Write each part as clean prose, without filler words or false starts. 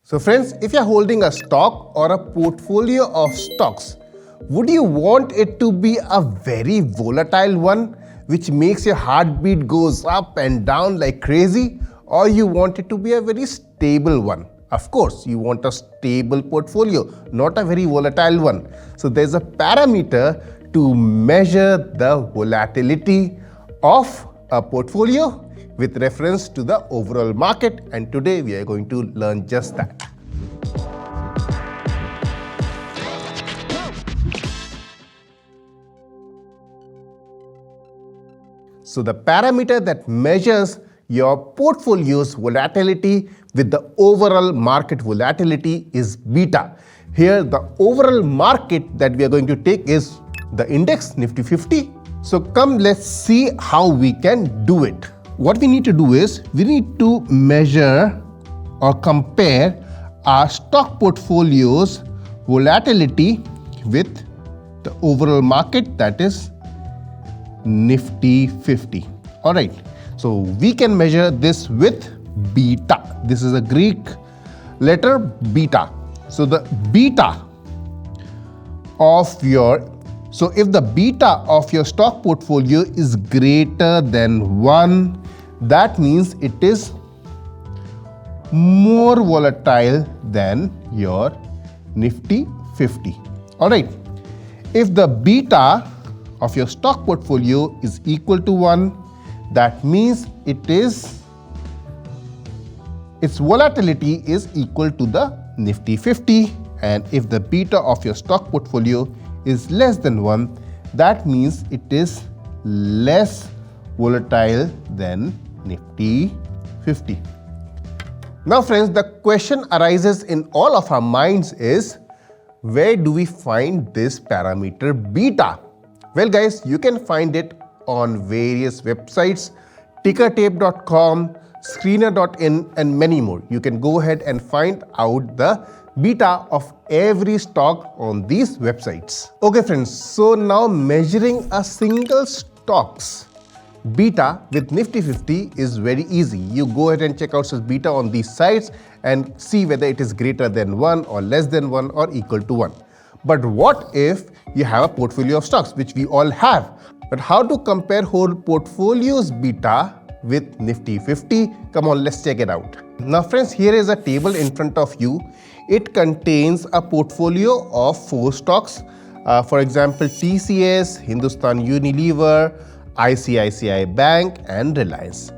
So friends, if you're holding a stock or a portfolio of stocks, would you want it to be a very volatile one, which makes your heartbeat goes up and down like crazy, or you want it to be a very stable one? Of course, you want a stable portfolio, not a very volatile one. So there's a parameter to measure the volatility of a portfolio with reference to the overall market, and today we are going to learn just that. So the parameter that measures your portfolio's volatility with the overall market volatility is beta. Here the overall market that we are going to take is the index Nifty 50. So come, let's see how we can do it. What we need to do is we need to measure or compare our stock portfolio's volatility with the overall market, that is Nifty 50. Alright, so we can measure this with beta. This is a Greek letter beta. So the beta of your if the beta of your stock portfolio is greater than 1, that means it is more volatile than your Nifty 50. Alright, if the beta of your stock portfolio is equal to 1, that means its volatility is equal to the Nifty 50, and if the beta of your stock portfolio is less than 1, that means it is less volatile than Nifty 50. Now friends, the question arises in all of our minds is, where do we find this parameter beta? Well guys, you can find it on various websites, tickertape.com, screener.in and many more. You can go ahead and find out the beta of every stock on these websites. Okay friends, so now measuring a single stock's beta with Nifty 50 is very easy. You go ahead and check out such beta on these sites and see whether it is greater than 1 or less than 1 or equal to 1. But what if you have a portfolio of stocks, which we all have? But how to compare whole portfolio's beta with Nifty 50? Come on, let's check it out. Now friends, here is a table in front of you. It contains a portfolio of 4 stocks. For example, TCS, Hindustan Unilever, ICICI Bank and Reliance.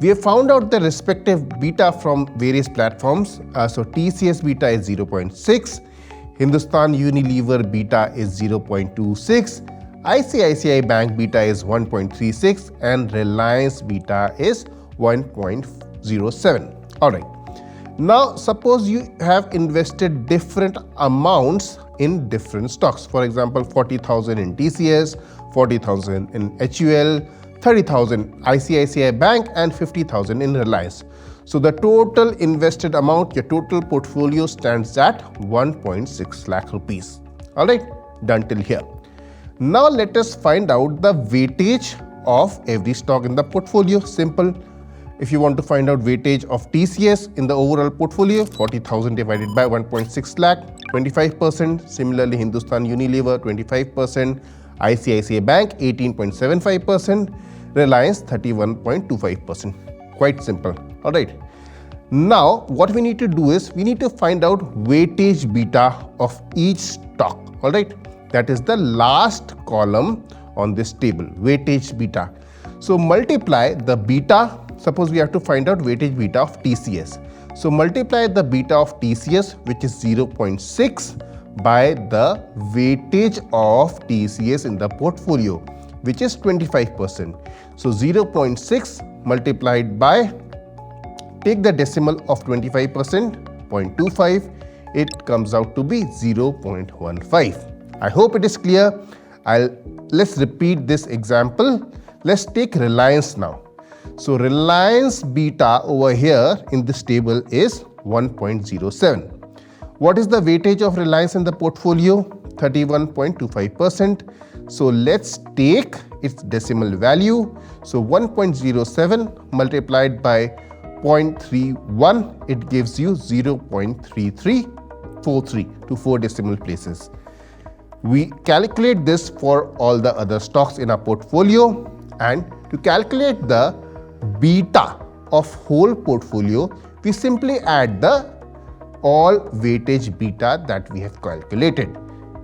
We have found out the respective beta from various platforms. So TCS beta is 0.6, Hindustan Unilever beta is 0.26, ICICI Bank beta is 1.36 and Reliance beta is 1.07. Alright. Now suppose you have invested different amounts in different stocks. For example, 40,000 in TCS, 40,000 in HUL, 30,000 ICICI Bank and 50,000 in Reliance. So the total invested amount, your total portfolio stands at 1.6 lakh rupees. Alright, done till here. Now let us find out the weightage of every stock in the portfolio. Simple. If you want to find out weightage of TCS in the overall portfolio, 40,000 divided by 1.6 lakh, 25%. Similarly, Hindustan Unilever, 25%. ICICI Bank, 18.75%. Reliance, 31.25%. Quite simple. Alright. Now, what we need to do is, we need to find out weightage beta of each stock. Alright. That is the last column on this table, weightage beta. So multiply the beta. Suppose we have to find out weightage beta of TCS. So multiply the beta of TCS, which is 0.6, by the weightage of TCS in the portfolio, which is 25%. So 0.6 multiplied by, take the decimal of 25%, 0.25, it comes out to be 0.15. I hope it is clear. Let's repeat this example. Let's take Reliance now. So Reliance beta over here in this table is 1.07. What is the weightage of Reliance in the portfolio? 31.25%. So let's take its decimal value. So 1.07 multiplied by 0.31, it gives you 0.3343 to 4 decimal places. We calculate this for all the other stocks in our portfolio, and to calculate the beta of whole portfolio, we simply add the all weightage beta that we have calculated.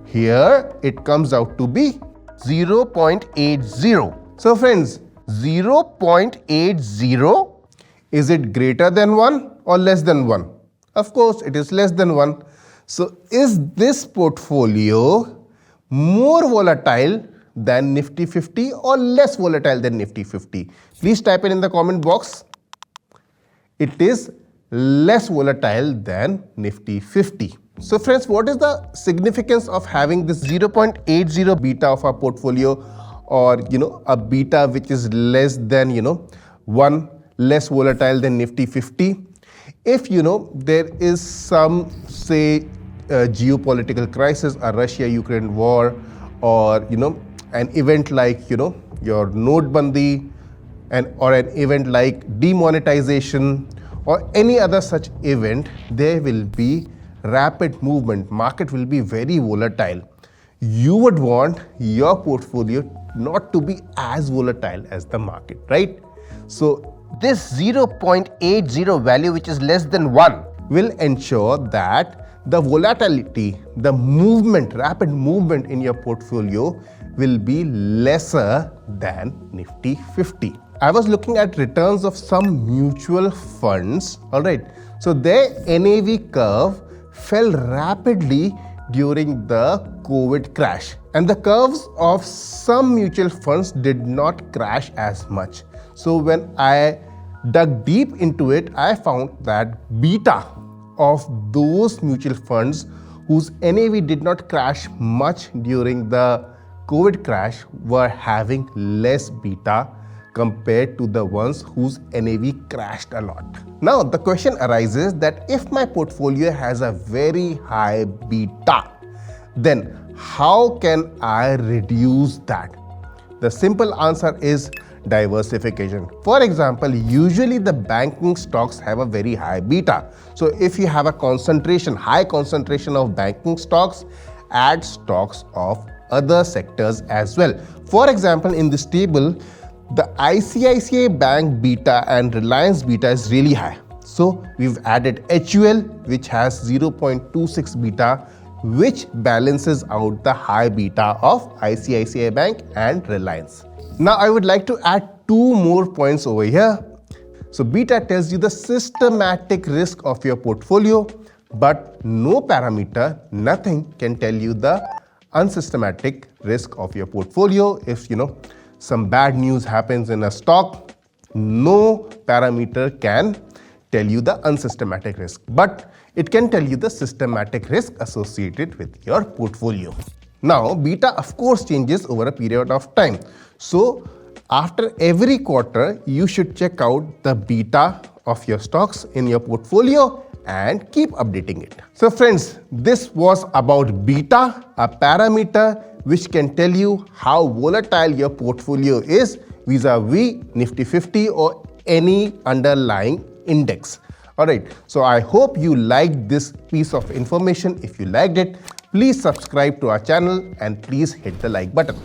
Here it comes out to be 0.80. So friends, 0.80, is it greater than 1 or less than 1? Of course, it is less than 1. So is this portfolio more volatile than Nifty 50 or less volatile than Nifty 50? Please type it in the comment box. It is less volatile than Nifty 50. So friends, what is the significance of having this 0.80 beta of our portfolio, or a beta which is less than 1, less volatile than Nifty 50? If there is some, say, geopolitical crisis, a Russia-Ukraine war, or an event like your Notebandi, or an event like demonetization, or any other such event, there will be rapid movement. Market will be very volatile. You would want your portfolio not to be as volatile as the market, right? So this 0.80 value, which is less than 1, will ensure that the volatility, the movement, rapid movement in your portfolio will be lesser than Nifty 50. I was looking at returns of some mutual funds, alright. So their NAV curve fell rapidly during the COVID crash, and the curves of some mutual funds did not crash as much. So when I dug deep into it, I found that beta of those mutual funds whose NAV did not crash much during the COVID crash were having less beta compared to the ones whose NAV crashed a lot. Now the question arises that if my portfolio has a very high beta, then how can I reduce that? The simple answer is diversification. For example, usually the banking stocks have a very high beta. So if you have a high concentration of banking stocks, add stocks of other sectors as well. For example, in this table, the ICICI Bank beta and Reliance beta is really high. So we've added HUL, which has 0.26 beta, which balances out the high beta of ICICI Bank and Reliance. Now I would like to add 2 more points over here. So beta tells you the systematic risk of your portfolio, but no parameter, nothing can tell you the unsystematic risk of your portfolio. If some bad news happens in a stock, no parameter can tell you the unsystematic risk, but it can tell you the systematic risk associated with your portfolio. Now, beta of course changes over a period of time. So after every quarter, you should check out the beta of your stocks in your portfolio and keep updating it. So friends, this was about beta, a parameter which can tell you how volatile your portfolio is vis-a-vis Nifty 50 or any underlying index. Alright, so I hope you liked this piece of information. If you liked it, please subscribe to our channel and please hit the like button.